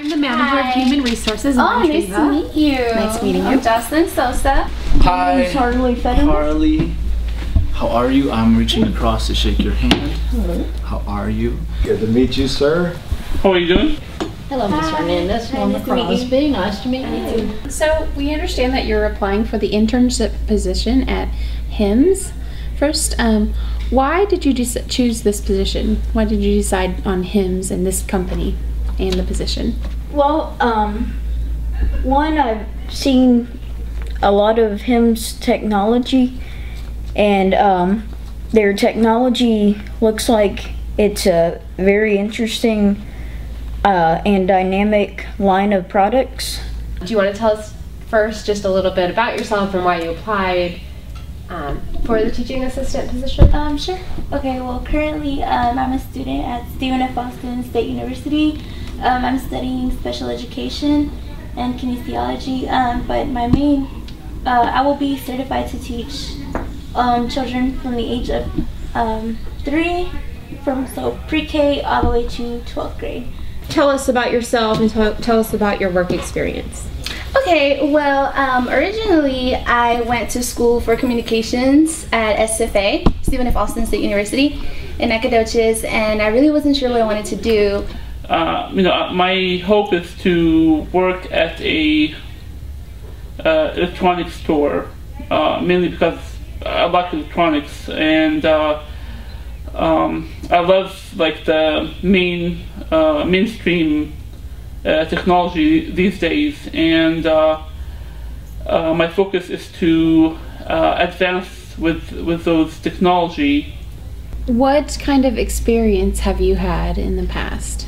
I'm the manager of Human Resources. Nice to meet you. Nice meeting you. I'm Jocelyn Sosa. Hi, Harley Fetterman. Harley. How are you? I'm reaching across to shake your hand. Hello. How are you? Good to meet you, sir. How are you doing? Hello, Ms. Hernandez. Norma Crosby. Nice to meet you. So we understand that you're applying for the internship position at HIMSS. First, why did you choose this position? Why did you decide on HIMSS and this company and the position? Well, one, I've seen a lot of HIMSS technology, and their technology looks like it's a very interesting and dynamic line of products. Do you want to tell us first just a little bit about yourself and why you applied for the teaching assistant position? Sure. Okay, well currently I'm a student at Stephen F. Austin State University. I'm studying special education and kinesiology, but my main, I will be certified to teach children from the age of 3, so pre-K all the way to 12th grade. Tell us about yourself and tell us about your work experience. Okay, well, originally I went to school for communications at SFA, Stephen F. Austin State University, in Nacogdoches, and I really wasn't sure what I wanted to do. My hope is to work at a electronics store, mainly because I like electronics, and I love like the mainstream technology these days, and my focus is to advance with those technology. What kind of experience have you had in the past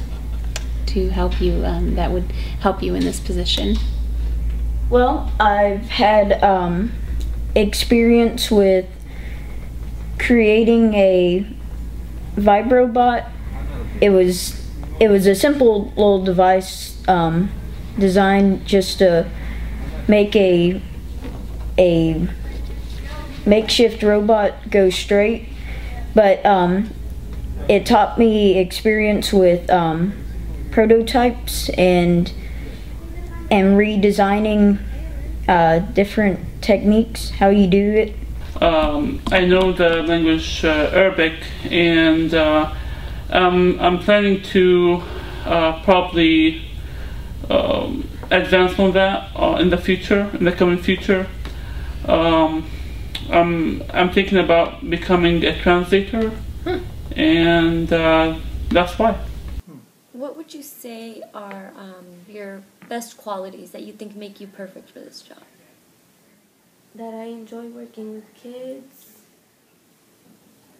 to help you, that would help you in this position? Well, I've had experience with creating a Vibrobot. It was a simple little device designed just to make a makeshift robot go straight, but it taught me experience with prototypes and redesigning different techniques, how you do it. I know the language Arabic, and I'm planning to probably advance on that in the coming future. I'm thinking about becoming a translator, and that's why. What would you say are your best qualities that you think make you perfect for this job? That I enjoy working with kids.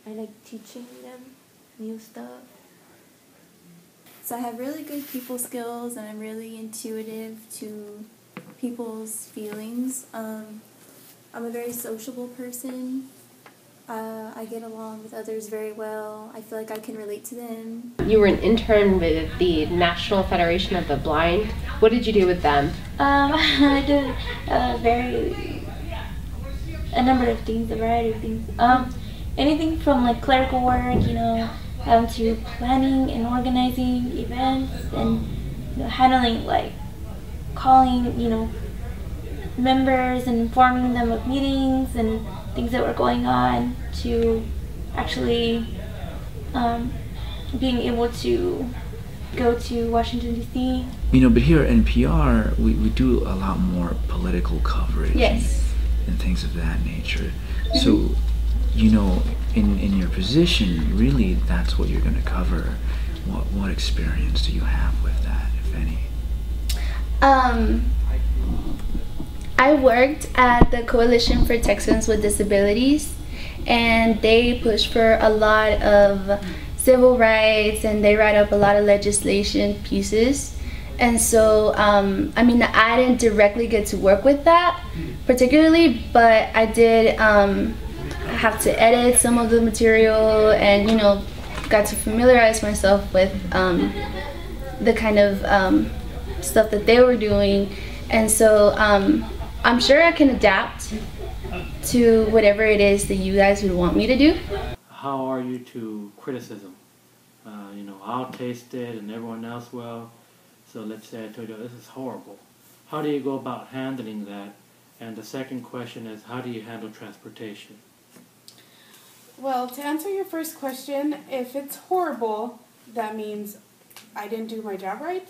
I like teaching them new stuff. So I have really good people skills, and I'm really intuitive to people's feelings. I'm a very sociable person. I get along with others very well. I feel like I can relate to them. You were an intern with the National Federation of the Blind. What did you do with them? I did a number of things, a variety of things. Anything from like clerical work, to planning and organizing events, and handling like calling, members and informing them of meetings and things that were going on, to actually being able to go to Washington, D.C. But here at NPR, we do a lot more political coverage. Yes. And things of that nature. So, in your position, really that's what you're going to cover. What experience do you have with that, if any? I worked at the Coalition for Texans with Disabilities, and they push for a lot of civil rights, and they write up a lot of legislation pieces. And so, I didn't directly get to work with that particularly, but I did have to edit some of the material, and got to familiarize myself with the kind of stuff that they were doing. And so I'm sure I can adapt to whatever it is that you guys would want me to do. How are you to criticism? I'll taste it and everyone else will. So let's say I told you, this is horrible. How do you go about handling that? And the second question is, how do you handle transportation? Well, to answer your first question, if it's horrible, that means I didn't do my job right,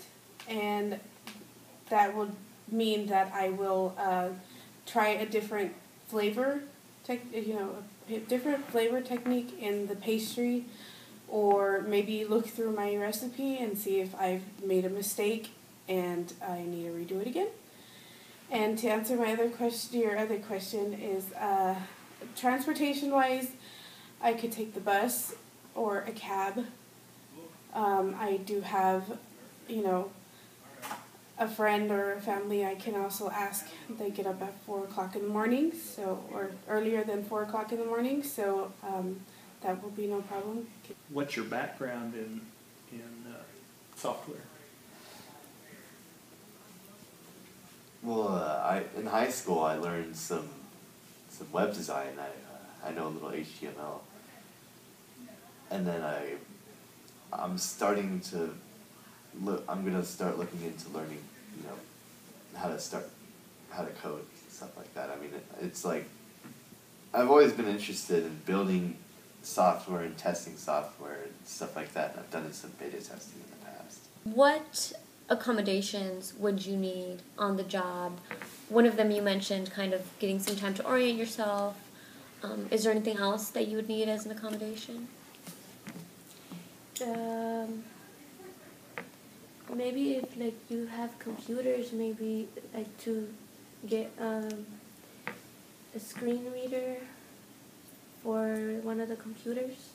and that would mean that I will try a different flavor, different flavor technique in the pastry, or maybe look through my recipe and see if I've made a mistake and I need to redo it again. And to answer my your other question is, transportation-wise, I could take the bus or a cab. I do have, a friend or a family I can also ask. They get up at 4 o'clock in the morning, or earlier than 4 o'clock in the morning, so that will be no problem. What's your background in software? Well, in high school I learned some web design. I know a little HTML, and then I'm starting to I'm gonna start looking into learning, how to code and stuff like that. I mean, it's like I've always been interested in building software and testing software and stuff like that. And I've done some beta testing in the past. What accommodations would you need on the job? One of them you mentioned, kind of getting some time to orient yourself. Is there anything else that you would need as an accommodation? Maybe if you have computers, maybe to get a screen reader for one of the computers.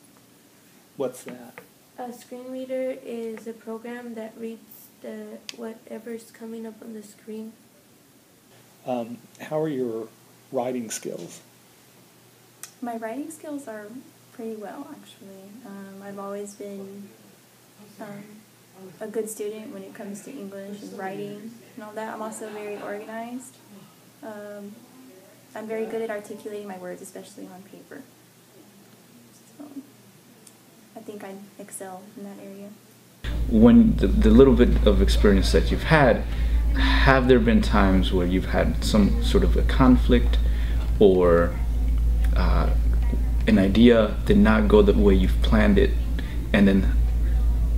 What's that? A screen reader is a program that reads whatever's coming up on the screen. How are your writing skills? My writing skills are pretty well, actually. I've always been a good student when it comes to English and writing and all that. I'm also very organized. I'm very good at articulating my words, especially on paper. So I think I excel in that area. When the little bit of experience that you've had, have there been times where you've had some sort of a conflict, or an idea did not go the way you've planned it, and then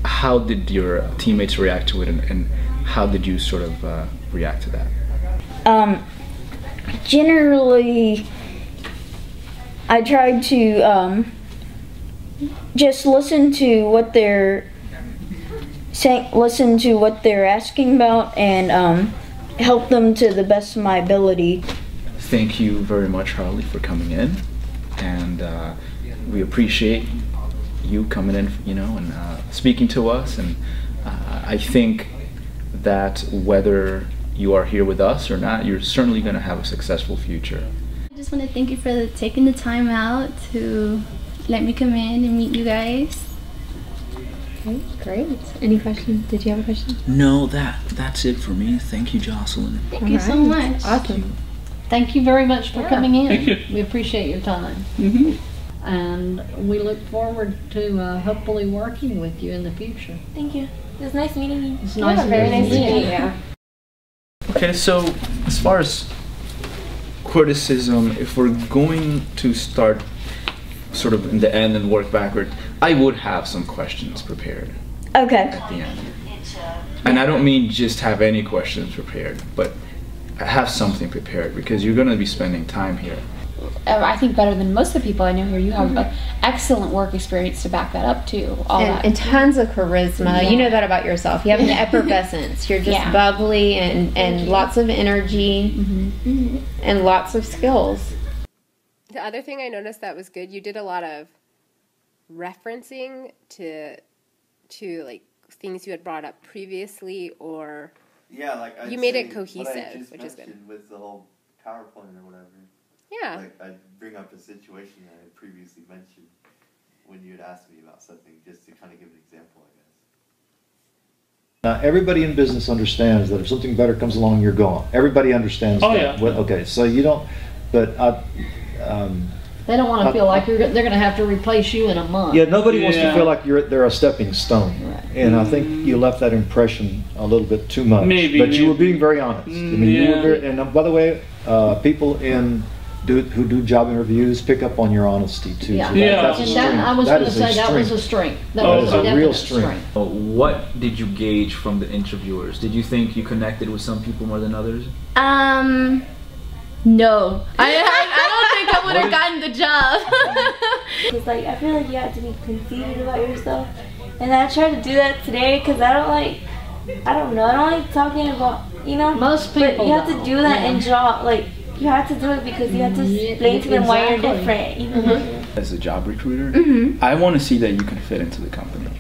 how did your teammates react to it, and how did you sort of react to that? Generally, I tried to just listen to what they're saying, listen to what they're asking about, and help them to the best of my ability. Thank you very much, Harley, for coming in, and we appreciate you coming in, and speaking to us. And I think that whether you are here with us or not, you're certainly going to have a successful future. I just want to thank you for taking the time out to let me come in and meet you guys. Okay, great. Any questions? Did you have a question? No, that's it for me. Thank you, Jocelyn. Thank you so much. Awesome. Thank you very much for coming in. Thank you. We appreciate your time. And we look forward to hopefully working with you in the future. Thank you. It was nice meeting you. It's nice very nice to meet you. Okay, so as far as criticism, if we're going to start sort of in the end and work backward, I would have some questions prepared. Okay. At the end. And I don't mean just have any questions prepared, but have something prepared, because you're going to be spending time here. I think better than most of the people I know here. You have excellent work experience to back that up too. And tons of charisma. Yeah. You know that about yourself. You have an effervescence. You're just bubbly and lots of energy and lots of skills. The other thing I noticed that was good, you did a lot of referencing to like things you had brought up previously, or you made it cohesive, which is good. With the whole PowerPoint or whatever. Yeah. Like I'd bring up a situation that I had previously mentioned when you had asked me about something, just to kind of give an example, I guess. Now, everybody in business understands that if something better comes along, you're gone. Everybody understands that. Yeah. Okay, so you don't, but they don't want to feel like they're going to have to replace you in a month. Yeah, nobody wants to feel like they're a stepping stone. Right. and I think you left that impression a little bit too much. Maybe, but you were maybe. being very honest. I mean, you were very, and by the way, people who do job interviews pick up on your honesty too. Yeah, So that's a and strength. that, I was That going to is say that was a strength. That was a real definite strength. What did you gauge from the interviewers? Did you think you connected with some people more than others? No. I don't think I would have gotten the job. Because like I feel like you have to be conceited about yourself, and I try to do that today because I don't know, I don't like talking about, you know. Most people But you have to do that in job, like you have to do it because you have to explain to them why you're different. You know? As a job recruiter, I want to see that you can fit into the company.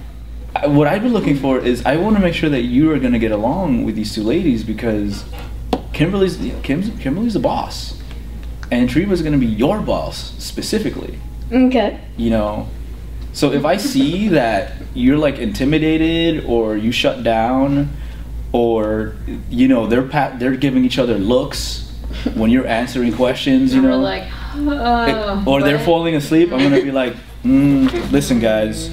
What I've been looking for is I want to make sure that you are going to get along with these two ladies, because Kimberly's the boss, and Treva's going to be your boss specifically. Okay. You know, so if I see that you're like intimidated, or you shut down, or you know they're giving each other looks when you're answering questions, you know, like, or they're falling asleep, I'm gonna be like, listen guys,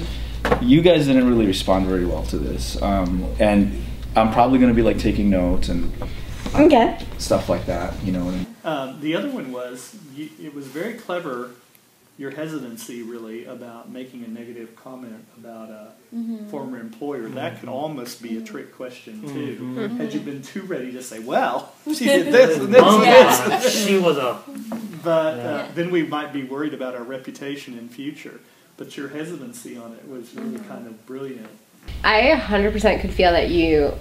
you guys didn't really respond very well to this, and I'm probably gonna be like taking notes and stuff like that, you know. The other one was, it was very clever, your hesitancy really about making a negative comment about a former employer. That could almost be a trick question too. Had you been too ready to say, well, she did this and this and this. She was a... But then we might be worried about our reputation in future. But your hesitancy on it was really kind of brilliant. I 100% could feel that you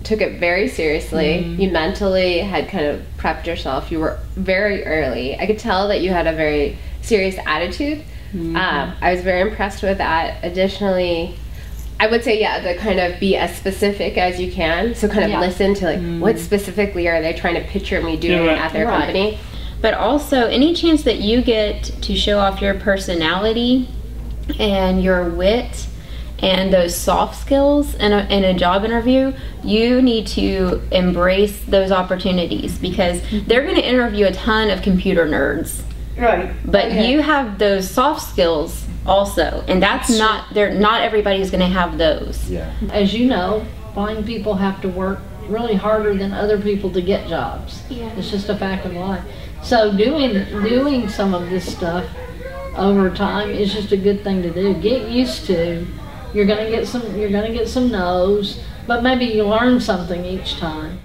took it very seriously. You mentally had kind of prepped yourself. You were very early. I could tell that you had a very serious attitude. I was very impressed with that. Additionally, I would say, to kind of be as specific as you can. So kind of listen to like, what specifically are they trying to picture me doing at their company? But also, any chance that you get to show off your personality and your wit and those soft skills in a job interview, you need to embrace those opportunities, because they're going to interview a ton of computer nerds. Right. But you have those soft skills also, and that's not everybody's going to have those. Yeah. As you know, blind people have to work really harder than other people to get jobs. Yeah. It's just a fact of life. So doing some of this stuff over time is just a good thing to do. Get used to. You're gonna get some no's, but maybe you learn something each time.